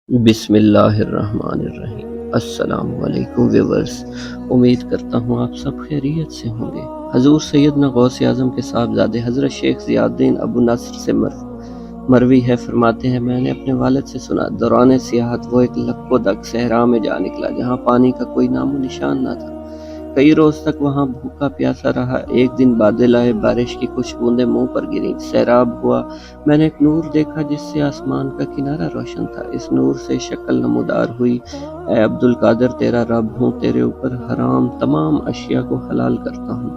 بسم اللہ الرحمن الرحیم۔ السلام علیکم ویورز، امید کرتا ہوں آپ سب خیریت سے ہوں گے۔ حضور سیدنا غوث اعظم کے صاحبزادے حضرت شیخ ضیاء الدین ابو نصر سے مروی ہے، فرماتے ہیں میں نے اپنے والد سے سنا، دوران سیاحت وہ ایک لک و دک صحرا میں جا نکلا جہاں پانی کا کوئی نام و نشان نہ تھا۔ کئی روز تک وہاں بھوکا پیاسا رہا۔ ایک دن بادل آئے، بارش کی کچھ بوندیں منہ پر گریں، سیراب ہوا۔ میں نے ایک نور دیکھا جس سے آسمان کا کنارہ روشن تھا۔ اس نور سے شکل نمودار ہوئی، اے عبدالقادر تیرا رب ہوں، تیرے اوپر حرام تمام اشیاء کو حلال کرتا ہوں۔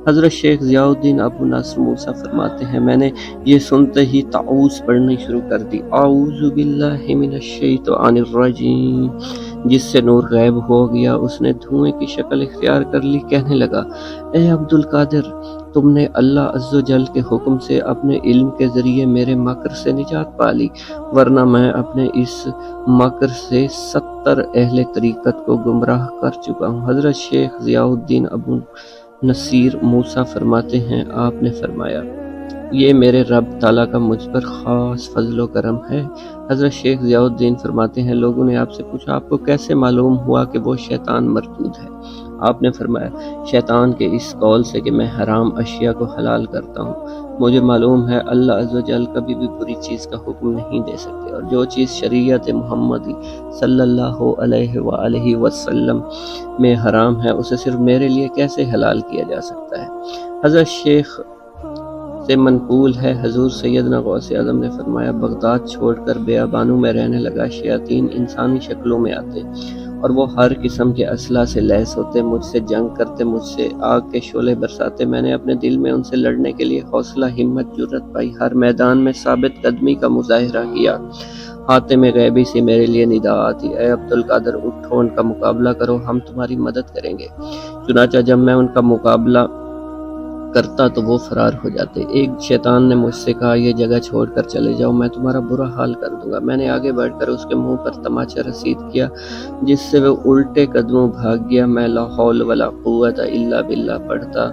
حضرت شیخ ضیاء الدین ابو نصر موسیٰ فرماتے ہیں میں نے یہ سنتے ہی تعوذ پڑھنی شروع کر دی، اعوذ باللہ من الشیطان الرجیم، جس سے نور غائب ہو گیا۔ اس نے دھوئیں کی شکل اختیار کر لی، کہنے لگا، اے عبدالقادر، تم نے اللہ عز و جل کے حکم سے اپنے علم کے ذریعے میرے مکر سے نجات پا لی، ورنہ میں اپنے اس مکر سے 70 اہل طریقت کو گمراہ کر چکا ہوں۔ حضرت شیخ ضیاء الدین ابو نصیر موسیٰ فرماتے ہیں آپ نے فرمایا، یہ میرے رب تعالیٰ کا مجھ پر خاص فضل و کرم ہے۔ حضرت شیخ ضیاء الدین فرماتے ہیں لوگوں نے آپ سے پوچھا آپ کو کیسے معلوم ہوا کہ وہ شیطان مردود ہے؟ آپ نے فرمایا شیطان کے اس قول سے کہ میں حرام اشیاء کو حلال کرتا ہوں۔ مجھے معلوم ہے اللہ عز و جل کبھی بھی بری چیز کا حکم نہیں دے سکتے، اور جو چیز شریعت محمدی صلی اللہ علیہ وآلہ وسلم میں حرام ہے اسے صرف میرے لیے کیسے حلال کیا جا سکتا ہے؟ حضرت شیخ سے منقول ہے حضور سیدنا غوث اعظم نے فرمایا بغداد چھوڑ کر بیابانوں میں رہنے لگا، شیاطین انسانی شکلوں میں آتے اور وہ ہر قسم کے اسلحہ سے لیس ہوتے، مجھ سے جنگ کرتے، مجھ سے آگ کے شعلے برساتے۔ میں نے اپنے دل میں ان سے لڑنے کے لیے حوصلہ، ہمت، جرأت پائی، ہر میدان میں ثابت قدمی کا مظاہرہ کیا۔ حاتم غیبی سے میرے لیے ندا آتی، اے عبدالقادر اٹھو، ان کا مقابلہ کرو، ہم تمہاری مدد کریں گے۔ چنانچہ جب میں ان کا مقابلہ کرتا تو وہ فرار ہو جاتے۔ ایک شیطان نے مجھ سے کہا یہ جگہ چھوڑ کر چلے جاؤ، میں تمہارا برا حال کر دوں گا۔ میں نے آگے بڑھ کر اس کے منہ پر تماچا رسید کیا جس سے وہ الٹے قدموں بھاگ گیا۔ میں لا حول ولا قوت الا باللہ پڑھتا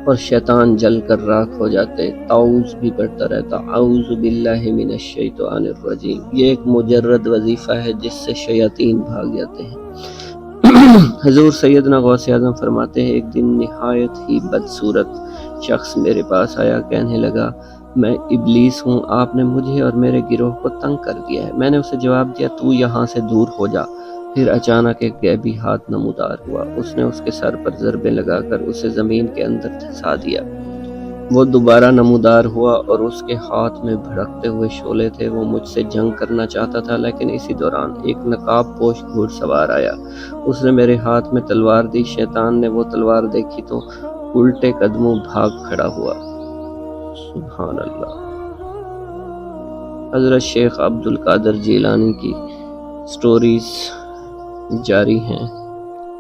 اور شیطان جل کر راکھ ہو جاتے، تعوذ بھی پڑھتا رہتا، اعوذ باللہ من الشیطان الرجیم۔ یہ ایک مجرد وظیفہ ہے جس سے شیاطین بھاگ جاتے ہیں۔ حضور سیدنا غوث اعظم فرماتے ہیں ایک دن نہایت ہی بدصورت شخص میرے پاس آیا، کہنے لگا میں ابلیس ہوں، آپ نے مجھے اور میرے گروہ کو تنگ کر دیا ہے۔ میں نے اسے جواب دیا تو یہاں سے دور ہو جا۔ پھر اچانک ایک غیبی ہاتھ نمودار ہوا، اس نے اس کے سر پر ضربیں لگا کر اسے زمین کے اندر دھسا دیا۔ وہ دوبارہ نمودار ہوا اور اس کے ہاتھ میں بھڑکتے ہوئے شعلے تھے۔ وہ مجھ سے جنگ کرنا چاہتا تھا، لیکن اسی دوران ایک نقاب پوش گھوڑ سوار آیا، اس نے میرے ہاتھ میں تلوار دی۔ شیطان نے وہ تلوار دیکھی تو الٹے قدموں بھاگ کھڑا ہوا۔ سبحان اللہ۔ حضرت شیخ عبدالقادر جیلانی کی سٹوریز جاری ہیں،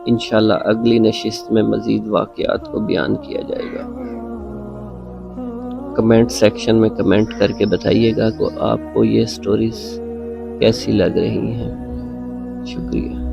انشاءاللہ اگلی نشست میں مزید واقعات کو بیان کیا جائے گا۔ کمنٹ سیکشن میں کمنٹ کر کے بتائیے گا کہ آپ کو یہ سٹوریز کیسی لگ رہی ہیں۔ شکریہ۔